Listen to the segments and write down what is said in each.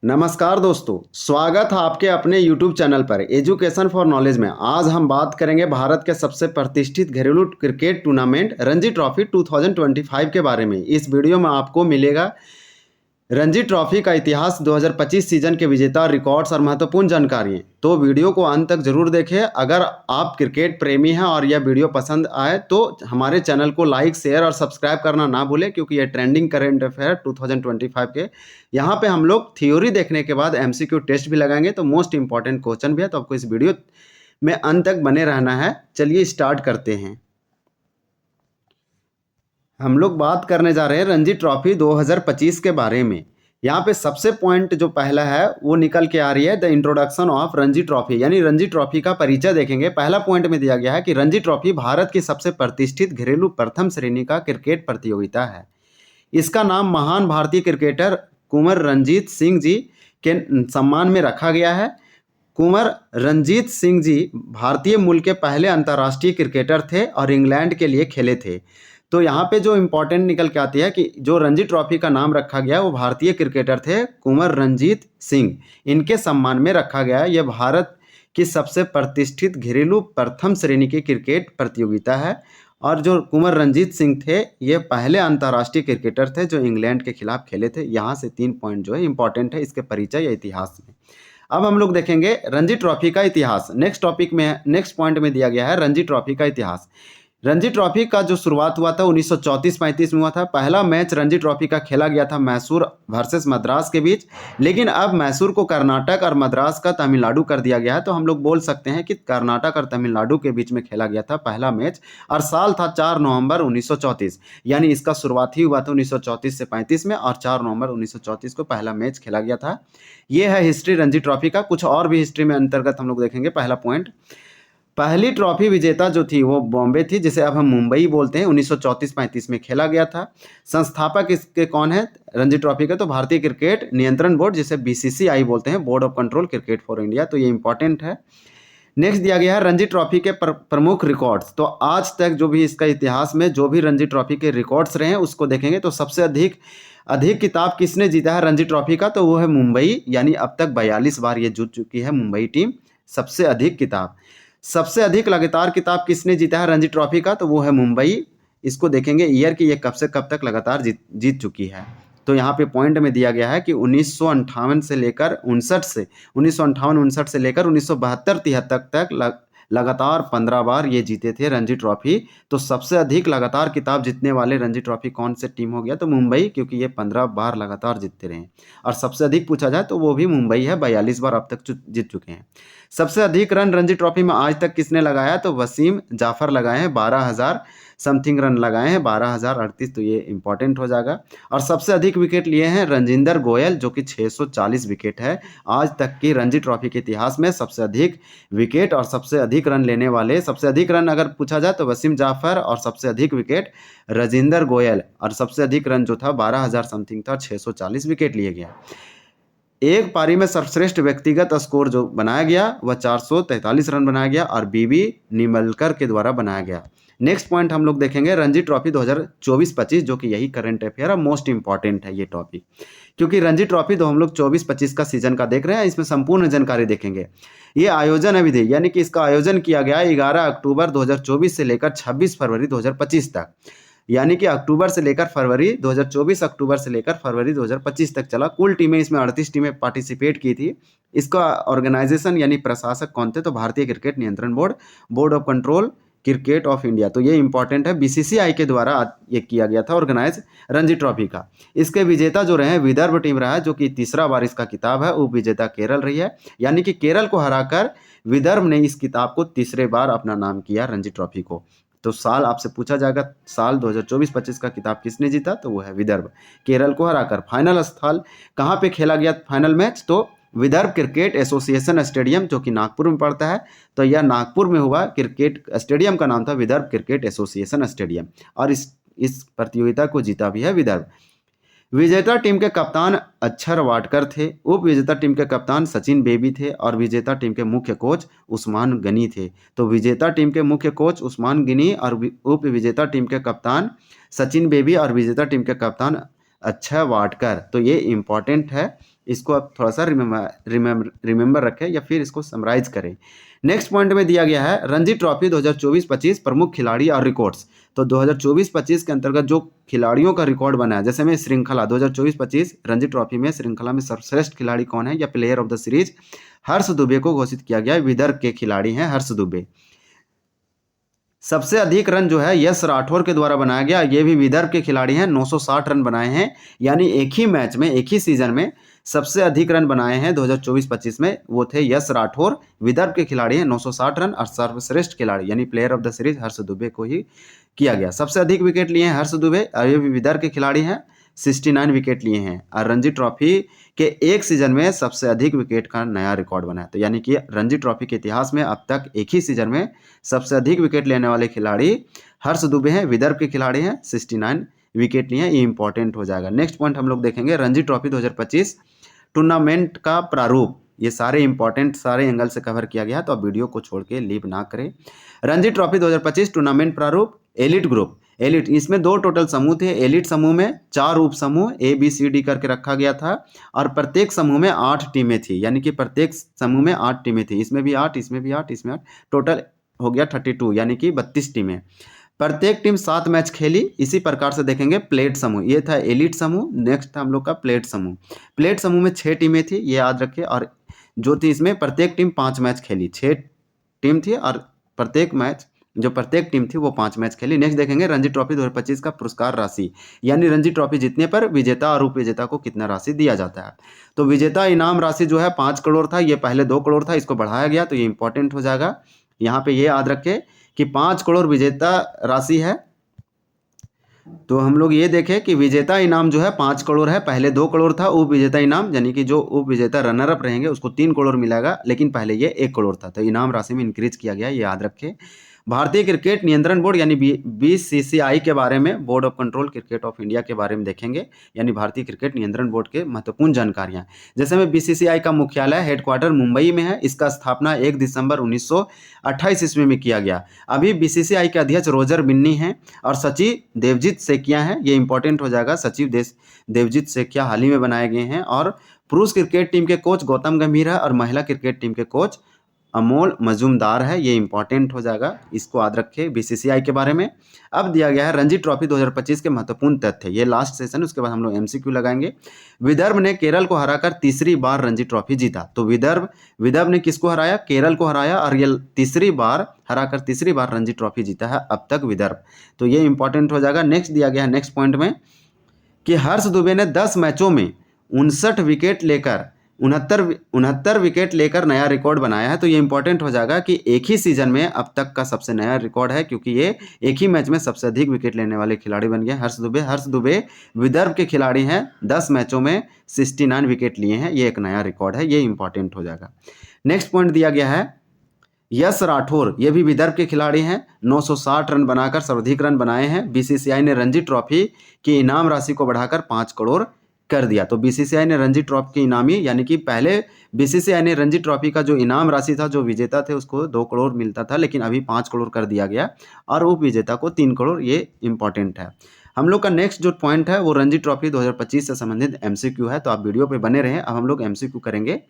नमस्कार दोस्तों, स्वागत है आपके अपने YouTube चैनल पर एजुकेशन फॉर नॉलेज में। आज हम बात करेंगे भारत के सबसे प्रतिष्ठित घरेलू क्रिकेट टूर्नामेंट रणजी ट्रॉफी 2025 के बारे में। इस वीडियो में आपको मिलेगा रणजी ट्रॉफी का इतिहास, 2025 सीजन के विजेता, रिकॉर्ड्स और महत्वपूर्ण जानकारी। तो वीडियो को अंत तक जरूर देखें। अगर आप क्रिकेट प्रेमी हैं और यह वीडियो पसंद आए तो हमारे चैनल को लाइक, शेयर और सब्सक्राइब करना ना भूलें, क्योंकि यह ट्रेंडिंग करंट अफेयर 2025 के यहाँ पे हम लोग थ्योरी देखने के बाद MCQ टेस्ट भी लगाएंगे, तो मोस्ट इंपॉर्टेंट क्वेश्चन भी है। तो आपको इस वीडियो में अंत तक बने रहना है। चलिए स्टार्ट करते हैं। हम लोग बात करने जा रहे हैं रणजी ट्रॉफी 2025 के बारे में। यहाँ पे सबसे पॉइंट जो पहला है वो निकल के आ रही है, the introduction of Ranji trophy, यानी रणजी ट्रॉफी का परिचय देखेंगे। पहला पॉइंट में दिया गया है कि रणजी ट्रॉफी भारत की सबसे प्रतिष्ठित घरेलू प्रथम श्रेणी का क्रिकेट प्रतियोगिता है। इसका नाम महान भारतीय क्रिकेटर कुंवर रंजीत सिंह जी के सम्मान में रखा गया है। कुंवर रंजीत सिंह जी भारतीय मूल के पहले अंतर्राष्ट्रीय क्रिकेटर थे और इंग्लैंड के लिए खेले थे। तो यहाँ पे जो इम्पोर्टेंट निकल के आती है कि जो रणजी ट्रॉफी का नाम रखा गया वो भारतीय क्रिकेटर थे कुंवर रंजीत सिंह, इनके सम्मान में रखा गया है। यह भारत की सबसे प्रतिष्ठित घरेलू प्रथम श्रेणी की क्रिकेट प्रतियोगिता है। और जो कुंवर रंजीत सिंह थे ये पहले अंतर्राष्ट्रीय क्रिकेटर थे जो इंग्लैंड के खिलाफ खेले थे। यहाँ से 3 पॉइंट जो है इंपॉर्टेंट है इसके परिचय या इतिहास में। अब हम लोग देखेंगे रणजी ट्रॉफी का इतिहास। नेक्स्ट पॉइंट में दिया गया है रणजी ट्रॉफी का इतिहास। रणजी ट्रॉफी का जो शुरुआत हुआ था 1934-35 में हुआ था। पहला मैच रणजी ट्रॉफी का खेला गया था मैसूर वर्सेस मद्रास के बीच, लेकिन अब मैसूर को कर्नाटक और मद्रास का तमिलनाडु कर दिया गया है। तो हम लोग बोल सकते हैं कि कर्नाटक और तमिलनाडु के बीच में खेला गया था पहला मैच, और साल था 4 नवंबर 1934, यानी इसका शुरुआत ही हुआ था 1934 से 35 में, और 4 नवंबर 1934 को पहला मैच खेला गया था। ये है हिस्ट्री रणजी ट्रॉफी का। कुछ और भी हिस्ट्री में अंतर्गत हम लोग देखेंगे। पहला पॉइंट, पहली ट्रॉफी विजेता जो थी वो बॉम्बे थी, जिसे अब हम मुंबई बोलते हैं। 1934-35 में खेला गया था। संस्थापक इसके कौन है रणजी ट्रॉफी के? तो भारतीय क्रिकेट नियंत्रण बोर्ड, जिसे BCCI बोलते हैं, board of control cricket for India. तो ये इंपॉर्टेंट है। नेक्स्ट दिया गया है रणजी ट्रॉफी के प्रमुख रिकॉर्ड्स। तो आज तक जो भी इसका इतिहास में जो भी रणजी ट्रॉफी के रिकॉर्ड्स रहे हैं उसको देखेंगे। तो सबसे अधिक किताब किसने जीता है रणजी ट्रॉफी का? तो वो है मुंबई, यानी अब तक 42 बार ये जीत चुकी है मुंबई टीम, सबसे अधिक किताब। सबसे अधिक लगातार किताब किसने जीता है रणजी ट्रॉफी का? तो वो है मुंबई। इसको देखेंगे ईयर की, ये कब से कब तक लगातार जीत चुकी है। तो यहाँ पे पॉइंट में दिया गया है कि 1958 से लेकर 1958-59 से लेकर 1972-73 तक लगातार 15 बार ये जीते थे रणजी ट्रॉफी। तो सबसे अधिक लगातार किताब जीतने वाले रणजी ट्रॉफी कौन से टीम हो गया? तो मुंबई, क्योंकि ये 15 बार लगातार जीतते रहे। और सबसे अधिक पूछा जाए तो वो भी मुंबई है, 42 बार अब तक जीत चुके हैं। सबसे अधिक रन रणजी ट्रॉफी में आज तक किसने लगाया? तो वसीम जाफर लगाए हैं, 12,000 समथिंग रन लगाए हैं, 12,038। तो ये इंपॉर्टेंट हो जाएगा। और सबसे अधिक विकेट लिए हैं रजिंदर गोयल, जो कि 640 विकेट है। आज तक की रणजी ट्रॉफी के इतिहास में सबसे अधिक विकेट और सबसे अधिक रन लेने वाले, सबसे अधिक रन अगर पूछा जाए तो वसीम जाफर, और सबसे अधिक विकेट रजिंदर गोयल, और सबसे अधिक रन जो था 12,000 समथिंग था, 640 विकेट लिए गया। एक पारी में सर्वश्रेष्ठ व्यक्तिगत स्कोर जो बनाया गया वह 443 रन बनाया गया, और BB निमलकर के द्वारा बनाया गया। नेक्स्ट पॉइंट हम लोग देखेंगे रणजी ट्रॉफी 2024-25, जो कि यही करंट अफेयर और मोस्ट इंपॉर्टेंट है ये टॉपिक, क्योंकि रणजी ट्रॉफी तो हम लोग 24-25 का सीजन का देख रहे हैं। इसमें संपूर्ण जानकारी देखेंगे। ये आयोजन अवधि, यानी कि इसका आयोजन किया गया 11 अक्टूबर 2024 से लेकर 26 फरवरी 2025 तक, यानी कि अक्टूबर से लेकर फरवरी 2024, अक्टूबर से लेकर फरवरी 2025 तक चला। कुल टीमें इसमें 38 टीमें पार्टिसिपेट की थी। इसका ऑर्गेनाइजेशन यानी प्रशासक कौन थे? तो भारतीय क्रिकेट नियंत्रण board, board of control cricket of India. तो ये इंपॉर्टेंट है, BCCI के द्वारा ये किया गया था ऑर्गेनाइज रणजी ट्रॉफी का। इसके विजेता जो रहे हैं विदर्भ टीम रहा है, जो कि तीसरा बार इसका किताब है। उप विजेता केरल रही है, यानी कि केरल को हराकर विदर्भ ने इस किताब को तीसरे बार अपना नाम किया रणजी ट्रॉफी को। तो साल आपसे पूछा जाएगा, साल 2024-25 का किताब किसने जीता? तो वो है विदर्भ, केरल को हराकर। फाइनल स्थल कहाँ पे खेला गया फाइनल मैच? तो विदर्भ क्रिकेट एसोसिएशन स्टेडियम, जो कि नागपुर में पड़ता है। तो यह नागपुर में हुआ। क्रिकेट स्टेडियम का नाम था विदर्भ क्रिकेट एसोसिएशन स्टेडियम, और इस प्रतियोगिता को जीता भी है विदर्भ। विजेता टीम के कप्तान अक्षर वाडकर थे, उप विजेता टीम के कप्तान सचिन बेबी थे, और विजेता टीम के मुख्य कोच उस्मान गनी थे। तो विजेता टीम के मुख्य कोच उस्मान गनी, और उप विजेता टीम के कप्तान सचिन बेबी, और विजेता टीम के कप्तान अक्षय वाडकर। तो ये इंपॉर्टेंट है। इसको आप थोड़ा सा रिमेंबर रखें या फिर इसको समराइज करें। नेक्स्ट पॉइंट में दिया गया है रणजी ट्रॉफी 2024-25 प्रमुख खिलाड़ी और रिकॉर्ड्स। तो 2024-25 के अंतर्गत जो खिलाड़ियों का रिकॉर्ड बना है, जैसे में श्रृंखला 2024-25 रणजी ट्रॉफी में श्रृंखला में सर्वश्रेष्ठ खिलाड़ी कौन है या प्लेयर ऑफ द सीरीज हर्ष दुबे को घोषित किया गया है। विदर्भ के खिलाड़ी हैं हर्ष दुबे। सबसे अधिक रन जो है यश राठौर के द्वारा बनाया गया, ये भी विदर्भ के खिलाड़ी हैं, 960 रन बनाए हैं। यानी एक ही मैच में एक ही सीजन में सबसे अधिक रन बनाए हैं 2024-25 में वो थे यश राठौर, विदर्भ के खिलाड़ी हैं, 960 रन। और सर्वश्रेष्ठ खिलाड़ी यानी प्लेयर ऑफ द सीरीज हर्ष दुबे को ही किया गया। सबसे अधिक विकेट लिए हैं हर्ष दुबे और ये भी विदर्भ के खिलाड़ी हैं, 69 विकेट लिए हैं। और रणजी ट्रॉफी के एक सीजन में सबसे अधिक विकेट का नया रिकॉर्ड बना है। तो यानी कि रणजी ट्रॉफी के इतिहास में अब तक एक ही सीजन में सबसे अधिक विकेट लेने वाले खिलाड़ी हर्ष दुबे हैं, विदर्भ के खिलाड़ी हैं, 69 विकेट लिए हैं। ये इंपॉर्टेंट हो जाएगा। नेक्स्ट पॉइंट हम लोग देखेंगे रणजी ट्रॉफी 2025 टूर्नामेंट का प्रारूप। ये सारे इंपॉर्टेंट सारे एंगल से कवर किया गया है, तो आप वीडियो को छोड़ के लीव ना करें। रणजी ट्रॉफी 2025 टूर्नामेंट प्रारूप। एलिट ग्रुप, एलिट, इसमें 2 टोटल समूह थे। एलिट समूह में 4 उप समूह ABCD करके रखा गया था और प्रत्येक समूह में 8 टीमें थी, यानी कि प्रत्येक समूह में 8 टीमें थी। इसमें भी 8, इसमें भी 8, इसमें 8, टोटल हो गया 32, यानी कि 32 टीमें। प्रत्येक टीम 7 मैच खेली। इसी प्रकार से देखेंगे प्लेट समूह, ये था एलिट समूह। नेक्स्ट था हम लोग का प्लेट समूह। प्लेट समूह में 6 टीमें थी, ये याद रखिए। और जो थी इसमें प्रत्येक टीम 5 मैच खेली। 6 टीम थी और प्रत्येक टीम थी वो 5 मैच खेली। नेक्स्ट देखेंगे रणजी ट्रॉफी 2025 का पुरस्कार राशि, यानी रणजी ट्रॉफी जीतने पर विजेता और उप विजेता को कितना राशि दिया जाता है। तो विजेता इनाम राशि जो है 5 करोड़ था, ये पहले 2 करोड़ था, इसको बढ़ाया गया, तो ये इंपॉर्टेंट हो जाएगा। यहाँ पे ये याद रखें कि 5 करोड़ विजेता राशि है। तो हम लोग ये देखें कि विजेता इनाम जो है 5 करोड़ है, पहले 2 करोड़ था। उप विजेता इनाम यानी कि जो उप विजेता रनर अप रहेंगे उसको 3 करोड़ मिलेगा, लेकिन पहले ये 1 करोड़ था। तो इनाम राशि में इंक्रीज किया गया, ये याद रखें। भारतीय क्रिकेट नियंत्रण बोर्ड यानी BCCI के बारे में, board of control cricket of India के बारे में देखेंगे, यानी भारतीय क्रिकेट नियंत्रण बोर्ड के महत्वपूर्ण जानकारियां। जैसे में BCCI का मुख्यालय हेडक्वार्टर मुंबई में है। इसका स्थापना 1 दिसंबर 1928 ईस्वी में किया गया। अभी BCCI के अध्यक्ष रोजर बिन्नी हैं और सचिव देवजीत सेकिया हैं। ये इंपॉर्टेंट हो जाएगा, सचिव देवजीत सेकिया हाल ही में बनाए गए हैं। और पुरुष क्रिकेट टीम के कोच गौतम गंभीर है और महिला क्रिकेट टीम के कोच अमोल मजूमदार है। ये इंपॉर्टेंट हो जाएगा, इसको याद रखें BCCI के बारे में। अब दिया गया है रणजी ट्रॉफी 2025 के महत्वपूर्ण तथ्य। ये लास्ट सेशन, उसके बाद हम लोग MCQ लगाएंगे। विदर्भ ने केरल को हराकर तीसरी बार रणजी ट्रॉफी जीता। तो विदर्भ ने किसको हराया? केरल को हराया और ये तीसरी बार रणजी ट्रॉफी जीता है अब तक विदर्भ। तो ये इंपॉर्टेंट हो जाएगा। नेक्स्ट दिया गया है नेक्स्ट पॉइंट में कि हर्ष दुबे ने 10 मैचों में 59 विकेट लेकर 69 विकेट लेकर नया रिकॉर्ड बनाया है। तो ये इंपॉर्टेंट हो जाएगा कि एक ही सीजन में अब तक का सबसे नया रिकॉर्ड है, क्योंकि ये एक ही मैच में सबसे अधिक विकेट लेने वाले खिलाड़ी बन गए हर्ष दुबे विदर्भ के खिलाड़ी हैं। 10 मैचों में 69 विकेट लिए हैं, ये एक नया रिकॉर्ड है, ये इंपॉर्टेंट हो जाएगा। नेक्स्ट पॉइंट दिया गया है यश राठौर, ये भी विदर्भ के खिलाड़ी हैं। 960 रन बनाकर सर्वाधिक रन बनाए हैं। BCCI ने रणजी ट्रॉफी की इनाम राशि को बढ़ाकर 5 करोड़ कर दिया। तो BCCI ने रणजी ट्रॉफी की इनामी, यानी कि पहले BCCI ने रणजी ट्रॉफी का जो इनाम राशि था, जो विजेता थे उसको 2 करोड़ मिलता था, लेकिन अभी 5 करोड़ कर दिया गया और उप विजेता को 3 करोड़। ये इंपॉर्टेंट है। हम लोग का नेक्स्ट जो पॉइंट है वो रणजी ट्रॉफी 2025 से संबंधित MCQ है, तो आप वीडियो पे बने रहें। अब हम लोग MCQ करेंगे।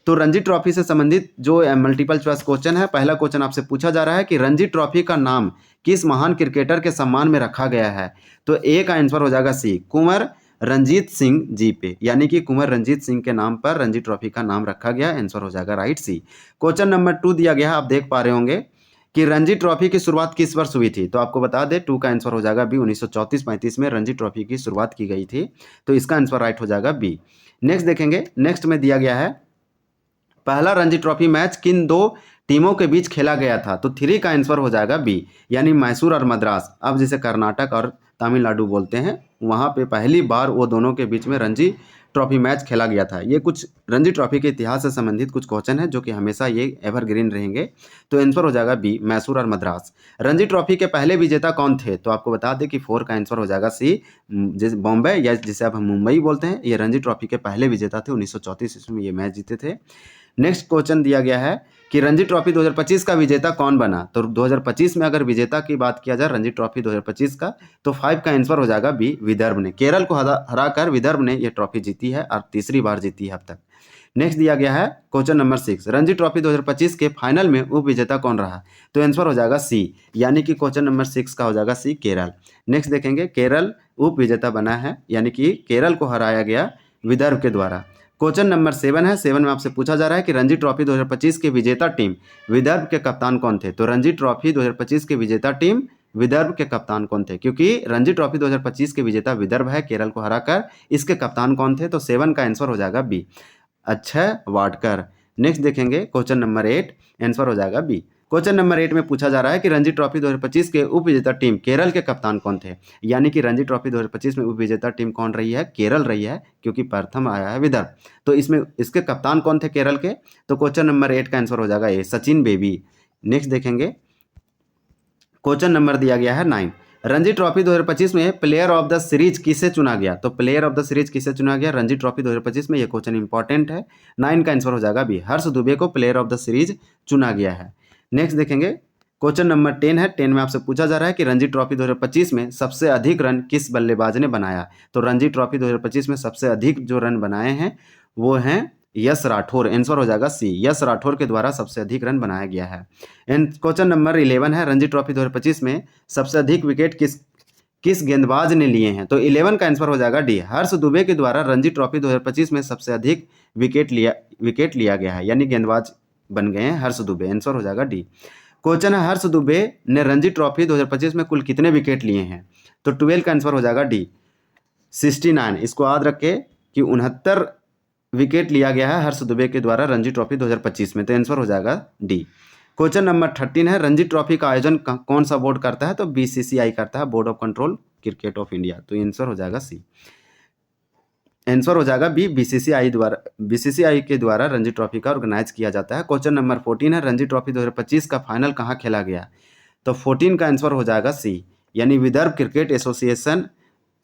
तो रणजी ट्रॉफी से संबंधित जो मल्टीपल चॉइस क्वेश्चन है, पहला क्वेश्चन आपसे पूछा जा रहा है कि रणजी ट्रॉफी का नाम किस महान क्रिकेटर के सम्मान में रखा गया है? तो A का आंसर हो जाएगा C, कुंवर रंजीत सिंह जी पे, यानी कि कुंवर रंजीत सिंह के नाम पर रणजी ट्रॉफी का नाम रखा गया। आंसर हो जाएगा राइट C। क्वेश्चन नंबर 2 दिया गया है, आप देख पा रहे होंगे कि रणजी ट्रॉफी की शुरुआत किस वर्ष हुई थी? तो आपको बता दें 2 का आंसर हो जाएगा B, 1934-35 में रणजी ट्रॉफी की शुरुआत की गई थी। तो इसका आंसर राइट हो जाएगा B। नेक्स्ट देखेंगे, नेक्स्ट में दिया गया है पहला रणजी ट्रॉफी मैच किन 2 टीमों के बीच खेला गया था? तो 3 का आंसर हो जाएगा B, यानी मैसूर और मद्रास, अब जिसे कर्नाटक और तमिलनाडु बोलते हैं, वहाँ पे पहली बार वो दोनों के बीच में रणजी ट्रॉफी मैच खेला गया था। ये कुछ रणजी ट्रॉफी के इतिहास से संबंधित कुछ क्वेश्चन है जो कि हमेशा ये एवरग्रीन रहेंगे। तो आंसर हो जाएगा B, मैसूर और मद्रास। रणजी ट्रॉफी के पहले विजेता कौन थे? तो आपको बता दें कि 4 का आंसर हो जाएगा C, जैसे बॉम्बे या जिसे अब हम मुंबई बोलते हैं, ये रणजी ट्रॉफी के पहले विजेता थे। 1934 ईस्वी में ये मैच जीते थे। नेक्स्ट क्वेश्चन दिया गया है कि रणजी ट्रॉफी 2025 का विजेता कौन बना। तो 2025 में अगर विजेता की बात किया जाए रणजी ट्रॉफी 2025 का, तो 5 का आंसर हो जाएगा बी, विदर्भ ने। केरल को हराकर विदर्भ ने यह ट्रॉफी जीती है और तीसरी बार जीती है अब तक। नेक्स्ट दिया गया है क्वेश्चन नंबर 6, रणजी ट्रॉफी 2025 के फाइनल में उप विजेता कौन रहा। तो आंसर हो जाएगा सी, यानी कि क्वेश्चन नंबर 6 का हो जाएगा सी, केरल। नेक्स्ट देखेंगे, केरल उप विजेता बना है, यानी कि केरल को हराया गया विदर्भ के द्वारा। क्वेश्चन नंबर 7 है। 7 में आपसे पूछा जा रहा है कि रणजी ट्रॉफी 2025 के विजेता टीम विदर्भ के कप्तान कौन थे। तो रणजी ट्रॉफी 2025 के विजेता टीम विदर्भ के कप्तान कौन थे, क्योंकि रणजी ट्रॉफी 2025 के विजेता विदर्भ है केरल को हराकर, इसके कप्तान कौन थे। तो 7 का आंसर हो जाएगा बी, अक्षय वाडकर। नेक्स्ट देखेंगे क्वेश्चन नंबर 8, आंसर हो जाएगा बी। क्वेश्चन नंबर 8 में पूछा जा रहा है कि रणजी ट्रॉफी 2025 के उप विजेता टीम केरल के कप्तान कौन थे, यानी कि रणजी ट्रॉफी 2025 में उप विजेता टीम कौन रही है, केरल रही है, क्योंकि प्रथम आया है विदर्भ। तो इसमें इसके कप्तान कौन थे केरल के। तो क्वेश्चन नंबर 8 का आंसर हो जाएगा ए, सचिन बेबी। नेक्स्ट देखेंगे क्वेश्चन नंबर दिया गया है 9, रणजी ट्रॉफी 2025 में प्लेयर ऑफ द सीरीज किसे चुना गया। तो प्लेयर ऑफ द सीरीज किसे चुना गया रणजी ट्रॉफी 2025 में, यह क्वेश्चन इंपॉर्टेंट है। 9 का आंसर हो जाएगा बी, हर्ष दुबे को प्लेयर ऑफ द सीरीज चुना गया है। नेक्स्ट देखेंगे क्वेश्चन नंबर 10 है। 10 में आपसे पूछा जा रहा है कि रणजी ट्रॉफी 2025 में सबसे अधिक रन किस बल्लेबाज ने बनाया। तो रणजी ट्रॉफी 2025 में सबसे अधिक जो रन बनाए हैं वो हैं यश राठौर। आंसर हो जाएगा सी, यश राठौर के द्वारा सबसे अधिक रन बनाया गया है। एंड क्वेश्चन नंबर 11 है, रणजी ट्रॉफी 2025 में सबसे अधिक विकेट किस गेंदबाज ने लिए हैं। तो 11 का आंसर हो जाएगा डी, हर्ष दुबे के द्वारा रणजी ट्रॉफी 2025 में सबसे अधिक विकेट लिया गया है, यानी गेंदबाज बन गए हैं हर्ष दुबे। आंसर हो जाएगा डी। क्वेश्चन है, हर्ष दुबे ने रणजी ट्रॉफी 2025 में कुल कितने विकेट लिए हैं। तो 12 का आंसर हो जाएगा डी, 69। इसको याद रखें कि 69 विकेट लिया गया है हर्ष दुबे के द्वारा रणजी ट्रॉफी 2025 में। तो आंसर हो जाएगा डी। क्वेश्चन नंबर 13 है, रणजी ट्रॉफी का आयोजन कौन सा बोर्ड करता है। तो बीसीसीआई करता है, board of control cricket of India. तो आंसर हो जाएगा सी, आंसर हो जाएगा बी, बीसीसीआई के द्वारा रणजी ट्रॉफी का ऑर्गेनाइज किया जाता है। क्वेश्चन नंबर 14 है, रणजी ट्रॉफी 2025 का फाइनल कहाँ खेला गया। तो 14 का आंसर हो जाएगा सी, यानी Vidarbha cricket association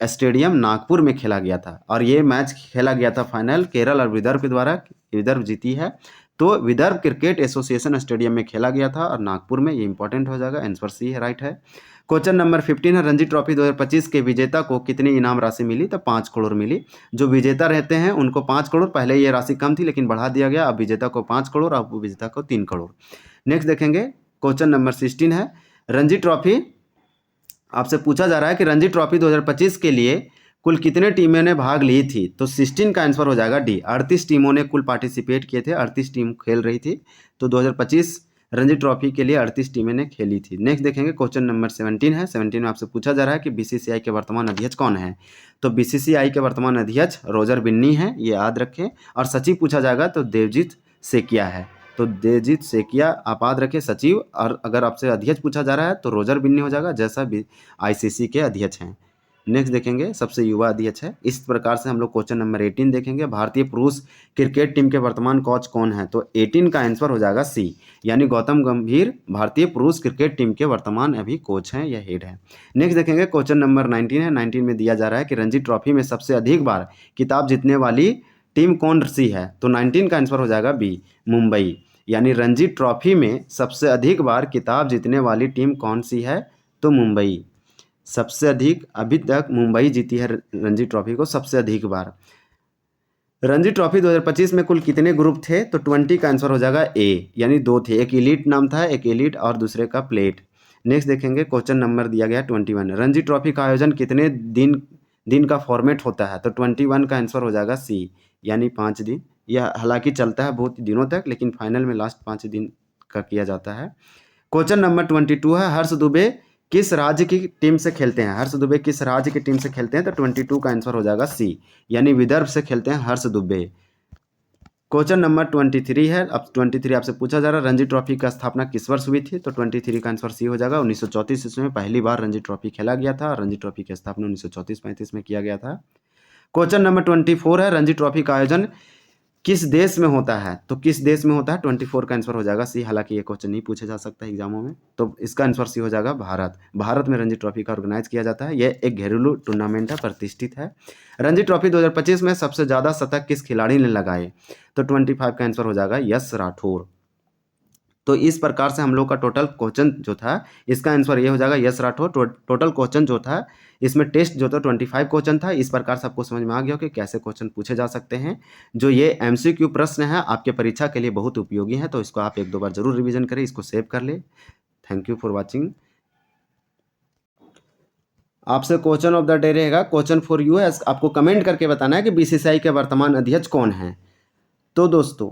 stadium Nagpur में खेला गया था, और ये मैच खेला गया था फाइनल केरल और विदर्भ के द्वारा, विदर्भ जीती है। तो विदर्भ क्रिकेट एसोसिएशन स्टेडियम में खेला गया था और नागपुर में, ये इंपॉर्टेंट हो जाएगा, आंसर सी है, राइट है। क्वेश्चन नंबर 15 है, रणजी ट्रॉफी 2025 के विजेता को कितनी इनाम राशि मिली। तो 5 करोड़ मिली। जो विजेता रहते हैं उनको 5 करोड़, पहले ये राशि कम थी लेकिन बढ़ा दिया गया, अब विजेता को 5 करोड़, अब विजेता को 3 करोड़। नेक्स्ट देखेंगे क्वेश्चन नंबर 16 है, रणजी ट्रॉफी आपसे पूछा जा रहा है कि रणजी ट्रॉफी 2025 के लिए कुल कितने टीमों ने भाग ली थी। तो 16 का आंसर हो जाएगा डी, 38 टीमों ने कुल पार्टिसिपेट किए थे, 38 टीम खेल रही थी। तो 2025 रणजी ट्रॉफी के लिए 38 टीमें ने खेली थी। नेक्स्ट देखेंगे क्वेश्चन नंबर 17 है। 17 में आपसे पूछा जा रहा है कि बीसीसीआई के वर्तमान अध्यक्ष कौन है। तो बीसीसीआई के वर्तमान अध्यक्ष रोजर बिन्नी है, ये याद रखें। और सचिव पूछा जाएगा तो देवजीत सेकिया है। तो देवजीत सेकिया आप याद रखें सचिव, और अगर आपसे अध्यक्ष पूछा जा रहा है तो रोजर बिन्नी हो जाएगा, जैसा भी आईसीसी के अध्यक्ष हैं। नेक्स्ट देखेंगे सबसे युवा अध्यक्ष है। इस प्रकार से हम लोग क्वेश्चन नंबर 18 देखेंगे, भारतीय पुरुष क्रिकेट टीम के वर्तमान कोच कौन है। तो 18 का आंसर हो जाएगा सी, यानी गौतम गंभीर भारतीय पुरुष क्रिकेट टीम के वर्तमान अभी कोच हैं या हेड हैं। नेक्स्ट देखेंगे क्वेश्चन नंबर 19 है। 19 में दिया जा रहा है कि रणजी ट्रॉफी में सबसे अधिक बार खिताब जीतने वाली टीम कौन सी है। तो 19 का आंसर हो जाएगा बी, मुंबई, यानी रणजी ट्रॉफी में सबसे अधिक बार खिताब जीतने वाली टीम कौन सी है। तो मुंबई, सबसे अधिक अभी तक मुंबई जीती है रणजी ट्रॉफी को सबसे अधिक बार। रणजी ट्रॉफी 2025 में कुल कितने ग्रुप थे। तो 20 का आंसर हो जाएगा ए, यानी 2 थे, एक एलीट नाम था, एक एलीट और दूसरे का प्लेट। नेक्स्ट देखेंगे क्वेश्चन नंबर दिया गया 21, रणजी ट्रॉफी का आयोजन कितने दिन का फॉर्मेट होता है। तो 21 का आंसर हो जाएगा सी, यानी 5 दिन। यह हालांकि चलता है बहुत दिनों तक, लेकिन फाइनल में लास्ट 5 दिन का किया जाता है। क्वेश्चन नंबर 22 है, हर्ष दुबे किस राज्य की टीम से खेलते हैं। हर्ष दुबे किस राज्य की टीम से खेलते हैं। तो 22 का आंसर हो जाएगा सी, यानी विदर्भ से खेलते हैं हर्ष दुबे। क्वेश्चन नंबर 23 है। अब 23 आपसे पूछा जा रहा है, रणजी ट्रॉफी की स्थापना किस वर्ष हुई थी। तो 23 का आंसर सी हो जाएगा, 1934 ईस्वी में पहली बार रणजी ट्रॉफी खेला गया था। रणजी ट्रॉफी की स्थापना 1934-35 में किया गया था। क्वेश्चन नंबर 24 है, रणजी ट्रॉफी का आयोजन किस देश में होता है, तो किस देश में होता है 24 का आंसर हो जाएगा सी। हालांकि ये क्वेश्चन नहीं पूछा जा सकता एग्जामों में, तो इसका आंसर सी हो जाएगा भारत। भारत में रणजी ट्रॉफी का ऑर्गेनाइज किया जाता है। यह एक घरेलू टूर्नामेंट है, प्रतिष्ठित है। रणजी ट्रॉफी 2025 में सबसे ज़्यादा शतक किस खिलाड़ी ने लगाए, तो 25 का आंसर हो जाएगा यश राठौर। तो इस प्रकार से हम लोग का टोटल क्वेश्चन जो था इसका आंसर ये हो जाएगा यश राठौर। टोटल क्वेश्चन जो था इसमें टेस्ट जो था 25 क्वेश्चन था। इस प्रकार से आपको समझ में आ गया हो कि कैसे क्वेश्चन पूछे जा सकते हैं। जो ये एमसीक्यू प्रश्न है आपके परीक्षा के लिए बहुत उपयोगी है, तो इसको आप एक दो बार जरूर रिविजन करें, इसको सेव कर ले। Thank you for watching. आपसे क्वेश्चन ऑफ द डे रहेगा, क्वेश्चन फॉर यू है, आपको कमेंट करके बताना है कि बीसीसीआई के वर्तमान अध्यक्ष कौन है। तो दोस्तों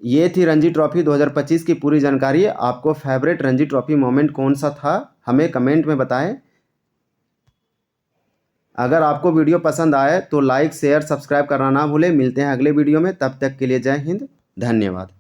ये थी रणजी ट्रॉफी 2025 की पूरी जानकारी। आपको फेवरेट रणजी ट्रॉफी मोमेंट कौन सा था हमें कमेंट में बताएं। अगर आपको वीडियो पसंद आए तो लाइक शेयर सब्सक्राइब करना ना भूलें। मिलते हैं अगले वीडियो में, तब तक के लिए जय हिंद, धन्यवाद।